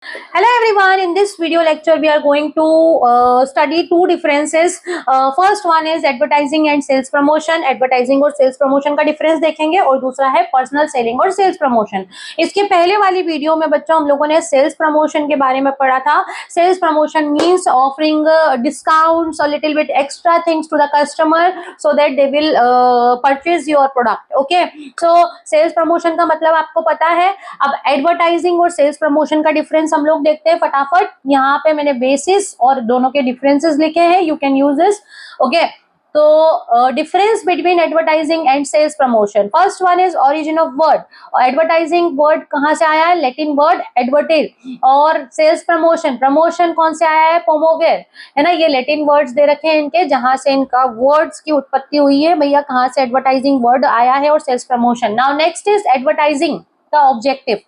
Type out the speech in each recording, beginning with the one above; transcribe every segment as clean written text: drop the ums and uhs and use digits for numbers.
Hello everyone, in this video lecture we are going to study two differences. First one is advertising and sales promotion. Advertising और sales promotion का difference देखेंगे और दूसरा है personal selling और sales promotion. इसके पहले वाली वीडियो में बच्चों हम लोगों ने sales promotion के बारे में पढ़ा था. Sales promotion means offering discounts, a little bit extra things to the customer so that they will purchase your product. Okay, so sales promotion का मतलब आपको पता है. अब advertising और sales promotion का difference हम लोग देखते हैं फटाफट. यहाँ पे मैंने बेसिस और दोनों के डिफरेंसेस लिखे हैं. You can use this. Okay, तो difference between advertising and sales promotion. First one is origin of word. Advertising word कहाँ से आया है? Latin word advertise. और सेल्स प्रमोशन, प्रमोशन कौन से आया है? प्रोमोवेर, है ना. ये लैटिन वर्ड्स दे रखे हैं इनके, जहां से इनका वर्ड्स की उत्पत्ति हुई है. भैया कहाँ से एडवर्टाइजिंग वर्ड आया है और sales promotion. Now next is advertising का ऑब्जेक्टिव.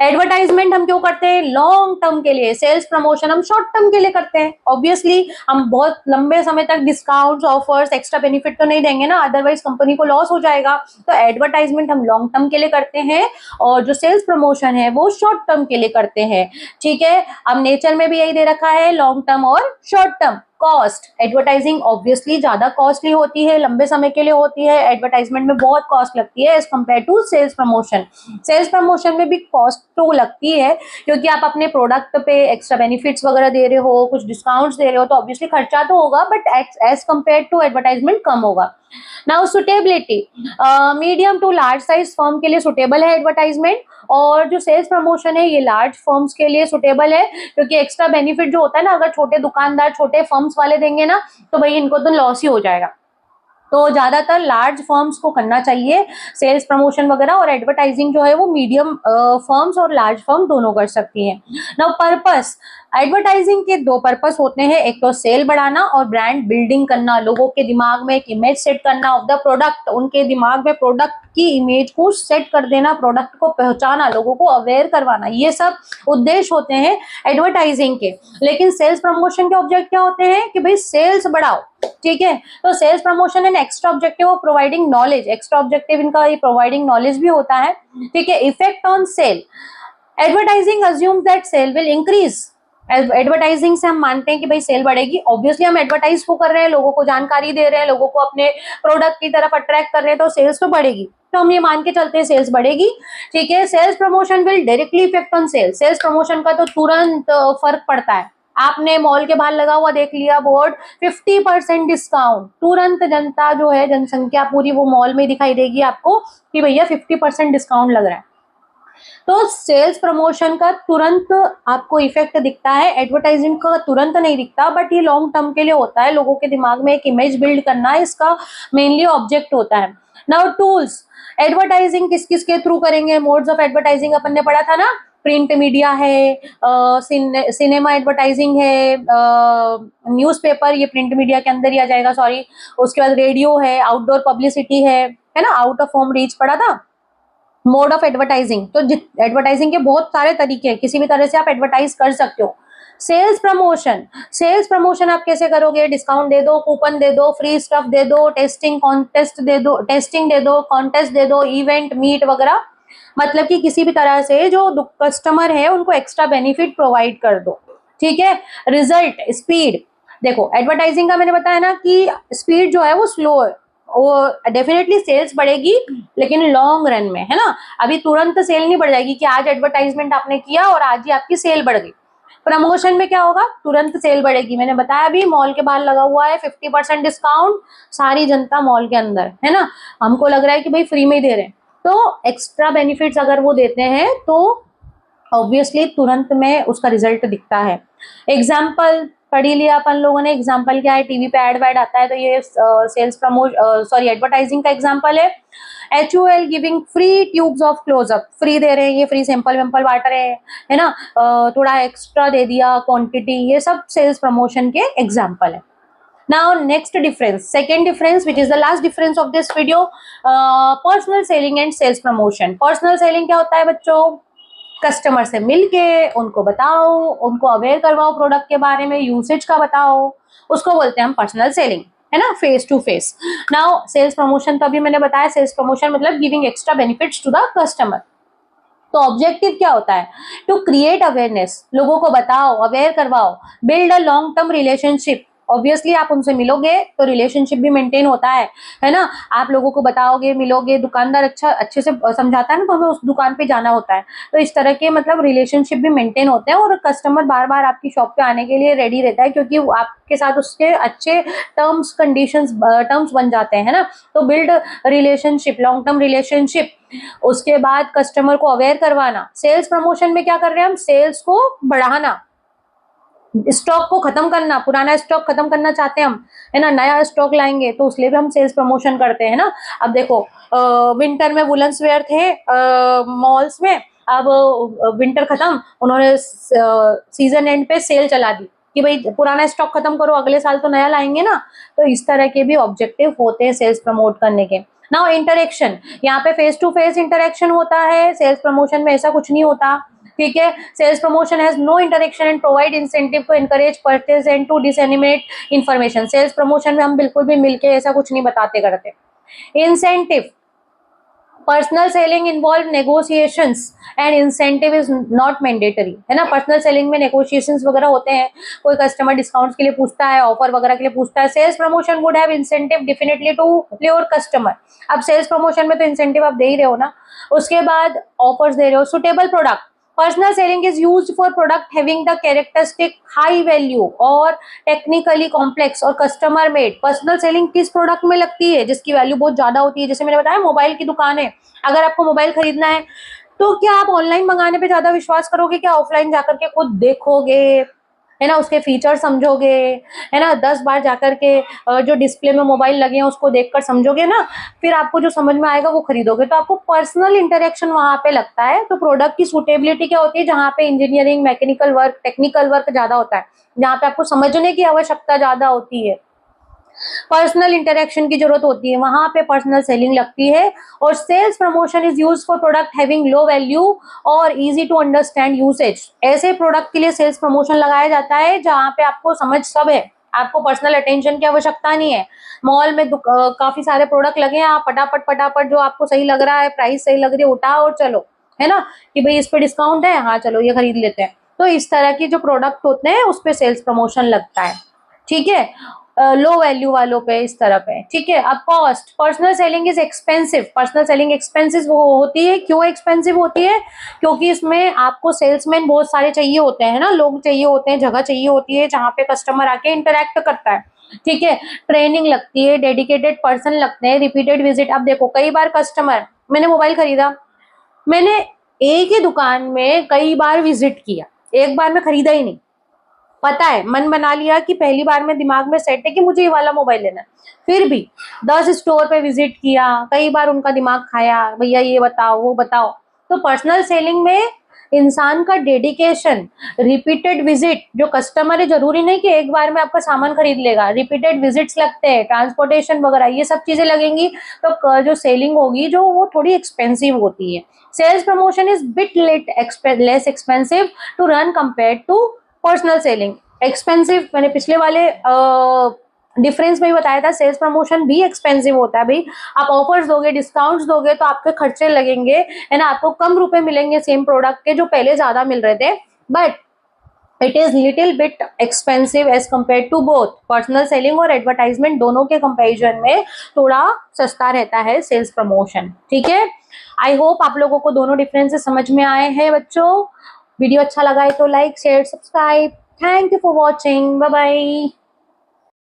एडवर्टाइजमेंट हम क्यों करते हैं? लॉन्ग टर्म के लिए. सेल्स प्रमोशन हम शॉर्ट टर्म के लिए करते हैं. ऑब्वियसली हम बहुत लंबे समय तक डिस्काउंट्स, ऑफर्स, एक्स्ट्रा बेनिफिट तो नहीं देंगे ना, अदरवाइज कंपनी को लॉस हो जाएगा. तो एडवर्टाइजमेंट हम लॉन्ग टर्म के लिए करते हैं और जो सेल्स प्रमोशन है वो शॉर्ट टर्म के लिए करते हैं. ठीक है, अब नेचर में भी यही दे रखा है, लॉन्ग टर्म और short term. Cost, advertising obviously ज्यादा कॉस्टली होती है, लंबे समय के लिए होती है. एडवर्टाइजमेंट में बहुत कॉस्ट लगती है as compare to sales promotion. Sales promotion में भी कॉस्ट तो लगती है क्योंकि आप अपने प्रोडक्ट पे एक्स्ट्रा बेनिफिट्स वगैरह दे रहे हो, कुछ डिस्काउंट्स दे रहे हो, तो ऑब्वियसली खर्चा तो होगा, but as compare to advertisement कम होगा. Now suitability, medium to large size firm के लिए सुटेबल है एडवर्टाइजमेंट, और जो सेल्स प्रमोशन है ये लार्ज फर्म्स के लिए सुटेबल है क्योंकि एक्स्ट्रा बेनिफिट जो होता है ना, अगर छोटे दुकानदार, छोटे फर्म्स वाले देंगे ना, तो भाई इनको तो लॉस ही हो जाएगा. तो ज्यादातर लार्ज फर्म्स को करना चाहिए सेल्स प्रमोशन वगैरह, और एडवर्टाइजिंग जो है वो मीडियम फर्म्स और लार्ज फर्म दोनों कर सकती है. नाउ पर्पस, एडवर्टाइजिंग के दो पर्पस होते हैं. एक तो सेल बढ़ाना और ब्रांड बिल्डिंग करना, लोगों के दिमाग में एक इमेज सेट करना ऑफ द प्रोडक्ट. उनके दिमाग में प्रोडक्ट की इमेज को सेट कर देना, प्रोडक्ट को पहचाना, लोगों को अवेयर करवाना, ये सब उद्देश्य होते हैं एडवर्टाइजिंग के. लेकिन सेल्स प्रमोशन के ऑब्जेक्ट क्या होते हैं कि भाई सेल्स बढ़ाओ. ठीक है, तो sales promotion and extra objective of providing knowledge. Extra objective इनका ये प्रोवाइडिंग नॉलेज भी होता है. ठीक है, effect on sale, advertising assumes that sale will increase. Advertising से हम मानते हैं कि भाई सेल बढ़ेगी. ऑब्वियसली हम एडवर्टाइज को कर रहे हैं, लोगों को जानकारी दे रहे हैं, लोगों को अपने प्रोडक्ट की तरफ अट्रैक्ट कर रहे हैं, तो सेल्स तो बढ़ेगी. तो हम ये मान के चलते हैं सेल्स बढ़ेगी. ठीक है, sales promotion will directly effect on sales. Sales promotion का तो तुरंत फर्क पड़ता है. आपने मॉल के बाहर लगा हुआ देख लिया बोर्ड 50% डिस्काउंट, तुरंत जनता जो है, जनसंख्या पूरी वो मॉल में दिखाई देगी आपको कि भैया 50% डिस्काउंट लग रहा है. तो सेल्स प्रमोशन का तुरंत आपको इफेक्ट दिखता है, एडवर्टाइजिंग का तुरंत नहीं दिखता, बट ये लॉन्ग टर्म के लिए होता है. लोगों के दिमाग में एक इमेज बिल्ड करना इसका मेनली ऑब्जेक्ट होता है. नाउ टूल्स, एडवर्टाइजिंग किस किस के थ्रू करेंगे? मोड्स ऑफ एडवर्टाइजिंग अपन ने पढ़ा था ना. प्रिंट मीडिया है, सिनेमा एडवर्टाइजिंग है, न्यूज़पेपर ये प्रिंट मीडिया के अंदर ही आ जाएगा, सॉरी. उसके बाद रेडियो है, आउटडोर पब्लिसिटी है ना, आउट ऑफ होम रीच पढ़ा था. मोड ऑफ एडवर्टाइजिंग, तो एडवर्टाइजिंग के बहुत सारे तरीके हैं, किसी भी तरह से आप एडवर्टाइज कर सकते हो. सेल्स प्रमोशन, सेल्स प्रमोशन आप कैसे करोगे? डिस्काउंट दे दो, कूपन दे दो, फ्री स्टफ दे दो, टेस्टिंग कॉन्टेस्ट दे दो, टेस्टिंग दे दो, कॉन्टेस्ट दे दो, इवेंट मीट वगैरह. मतलब कि किसी भी तरह से जो कस्टमर है उनको एक्स्ट्रा बेनिफिट प्रोवाइड कर दो. ठीक है, रिजल्ट, स्पीड. देखो एडवर्टाइजिंग का मैंने बताया ना कि स्पीड जो है वो स्लो है, वो डेफिनेटली सेल्स बढ़ेगी लेकिन लॉन्ग रन में, है ना. अभी तुरंत सेल नहीं बढ़ जाएगी कि आज एडवर्टाइजमेंट आपने किया और आज ही आपकी सेल बढ़ गई. प्रमोशन में क्या होगा? तुरंत सेल बढ़ेगी. मैंने बताया अभी मॉल के बाहर लगा हुआ है 50% डिस्काउंट, सारी जनता मॉल के अंदर, है ना. हमको लग रहा है कि भाई फ्री में ही दे रहे हैं, तो एक्स्ट्रा बेनिफिट्स अगर वो देते हैं तो ऑब्वियसली तुरंत में उसका रिजल्ट दिखता है. एग्जाम्पल पढ़ी लिया अपन लोगों ने. एग्जाम्पल क्या है? टीवी पे एड वैड आता है तो ये सेल्स सॉरी एडवर्टाइजिंग का एग्जाम्पल है. HUL giving free tubes of Closeup, free दे रहे हैं, ये फ्री सैंपल वैंपल बांट रहे हैं, है ना. थोड़ा एक्स्ट्रा दे दिया क्वांटिटी, ये सब सेल्स प्रमोशन के एग्जाम्पल है. Now next difference, second difference which is the last difference of this video, personal selling and sales promotion. Personal selling क्या होता है बच्चों? कस्टमर से मिलके उनको बताओ, उनको अवेयर करवाओ प्रोडक्ट के बारे में, यूसेज का बताओ, उसको बोलते हैं हम पर्सनल सेलिंग, है ना, face to face. Now sales promotion तो अभी मैंने बताया, सेल्स प्रमोशन मतलब giving extra benefits to the customer. तो ऑब्जेक्टिव क्या होता है? टू क्रिएट अवेयरनेस, लोगों को बताओ, अवेयर करवाओ, build a long term relationship. Obviously आप उनसे मिलोगे तो रिलेशनशिप भी मेंटेन होता है ना। आप लोगों को बताओगे, मिलोगे, दुकानदार अच्छे से समझाता है ना, तो हमें उस दुकान पे जाना होता है। तो इस तरह के मतलब रिलेशनशिप भी मेंटेन होते हैं और कस्टमर बार बार आपकी शॉप पे आने के लिए रेडी रहता है, क्योंकि वो आपके साथ उसके अच्छे टर्म्स बन जाते हैं ना। तो build relationship, long term relationship. उसके बाद कस्टमर को अवेयर करवाना। सेल्स प्रमोशन में क्या कर रहे हैं हम? सेल्स को बढ़ाना, स्टॉक को खत्म करना, पुराना स्टॉक खत्म करना चाहते हैं हम, है ना, नया स्टॉक लाएंगे तो उसलिए भी हम सेल्स प्रमोशन करते हैं ना। अब देखो विंटर में वुलन्स वेयर थे मॉल्स में, अब विंटर खत्म, उन्होंने सीजन एंड पे सेल चला दी कि भाई पुराना स्टॉक खत्म करो, अगले साल तो नया लाएंगे ना। तो इस तरह के भी ऑब्जेक्टिव होते हैं सेल्स प्रमोट करने के। नाउ इंटरेक्शन, यहाँ पे फेस टू फेस इंटरेक्शन होता है, सेल्स प्रमोशन में ऐसा कुछ नहीं होता। ठीक है, sales promotion has no interaction and provide incentive to encourage purchase and to disseminate information. Sales promotion में हम बिल्कुल भी मिलके ऐसा कुछ नहीं बताते करते। Incentive, personal selling involve negotiations and incentive is not mandatory, है ना। पर्सनल सेलिंग में नेगोशिएशंस वगैरह होते हैं, कोई कस्टमर डिस्काउंट्स के लिए पूछता है, ऑफर वगैरह के लिए पूछता है। Sales promotion would have incentive definitely to your customer. अब सेल्स प्रमोशन में तो इंसेंटिव आप दे ही रहे हो ना। उसके बाद ऑफर्स दे रहे हो। Suitable product, personal selling is used for product having the characteristic high value और टेक्निकली कॉम्प्लेक्स और कस्टमर मेड। पर्सनल सेलिंग किस प्रोडक्ट में लगती है? जिसकी वैल्यू बहुत ज्यादा होती है। जैसे मैंने बताया मोबाइल की दुकान है, अगर आपको मोबाइल खरीदना है तो क्या आप ऑनलाइन मंगाने पे ज्यादा विश्वास करोगे, क्या ऑफलाइन जाकर के खुद देखोगे, है ना, उसके फीचर समझोगे, है ना, 10 बार जाकर के जो डिस्प्ले में मोबाइल लगे हैं उसको देखकर समझोगे ना, फिर आपको जो समझ में आएगा वो खरीदोगे। तो आपको पर्सनल इंटरेक्शन वहां पे लगता है। तो प्रोडक्ट की सूटेबिलिटी क्या होती है? जहाँ पे engineering, mechanical work, technical work ज्यादा होता है, जहाँ पे आपको समझने की आवश्यकता ज्यादा होती है, पर्सनल इंटरेक्शन की जरूरत होती है, वहां पे पर्सनल सेलिंग लगती है। और sales promotion is used for product having low value और इजी टू अंडरस्टैंड यूसेज। ऐसे प्रोडक्ट के लिए सेल्स प्रमोशन लगाया जाता है जहां पे आपको समझ सब है, आपको पर्सनल अटेंशन की आवश्यकता नहीं है। मॉल में काफी सारे प्रोडक्ट लगे हैं, आप फटाफट फटाफट जो आपको सही लग रहा है, प्राइस सही लग रही है, उठाओ और चलो, है ना, कि भाई इस पे डिस्काउंट है, हाँ चलो ये खरीद लेते हैं। तो इस तरह की जो प्रोडक्ट होते हैं उस पे सेल्स प्रमोशन लगता है। ठीक है, लो वैल्यू वालों पे इस तरह पे। ठीक है, अब cost, personal selling is expensive. Personal selling expensive वो होती है, क्यों एक्सपेंसिव होती है? क्योंकि इसमें आपको सेल्समैन बहुत सारे चाहिए होते हैं ना, लोग चाहिए होते हैं, जगह चाहिए होती है जहाँ पे कस्टमर आके इंटरेक्ट करता है। ठीक है, ट्रेनिंग लगती है, डेडिकेटेड पर्सन लगते हैं, रिपीटेड विजिट। अब देखो कई बार कस्टमर, मैंने मोबाइल खरीदा, मैंने एक ही दुकान में कई बार विजिट किया, एक बार में खरीदा ही नहीं, पता है, मन बना लिया कि पहली बार में दिमाग में सेट है कि मुझे ये वाला मोबाइल लेना है, फिर भी 10 स्टोर पे विजिट किया, कई बार उनका दिमाग खाया, भैया ये बताओ वो बताओ। तो पर्सनल सेलिंग में इंसान का डेडिकेशन, रिपीटेड विजिट, जो कस्टमर है जरूरी नहीं कि एक बार में आपका सामान खरीद लेगा, रिपीटेड विजिट्स लगते हैं, ट्रांसपोर्टेशन वगैरह ये सब चीजें लगेंगी, तो जो सेलिंग होगी जो वो थोड़ी एक्सपेंसिव होती है। Sales promotion is bit less expensive to run compare to personal selling. Expensive मैंने पिछले वाले डिफरेंस में ही बताया था, सेल्स प्रमोशन भी एक्सपेंसिव होता है भाई। आप ऑफर्स दोगे, डिस्काउंट्स दोगे तो आपके खर्चे लगेंगे, है ना, आपको कम रुपए मिलेंगे सेम प्रोडक्ट के जो पहले ज्यादा मिल रहे थे, but it is little bit expensive as compare to both. Personal selling और एडवर्टाइजमेंट दोनों के कंपेरिजन में थोड़ा सस्ता रहता है सेल्स प्रमोशन। ठीक है, आई होप आप लोगों को दोनों डिफरेंसेस समझ में आए हैं बच्चों। वीडियो अच्छा लगा है तो like share subscribe. Thank you for watching, bye bye.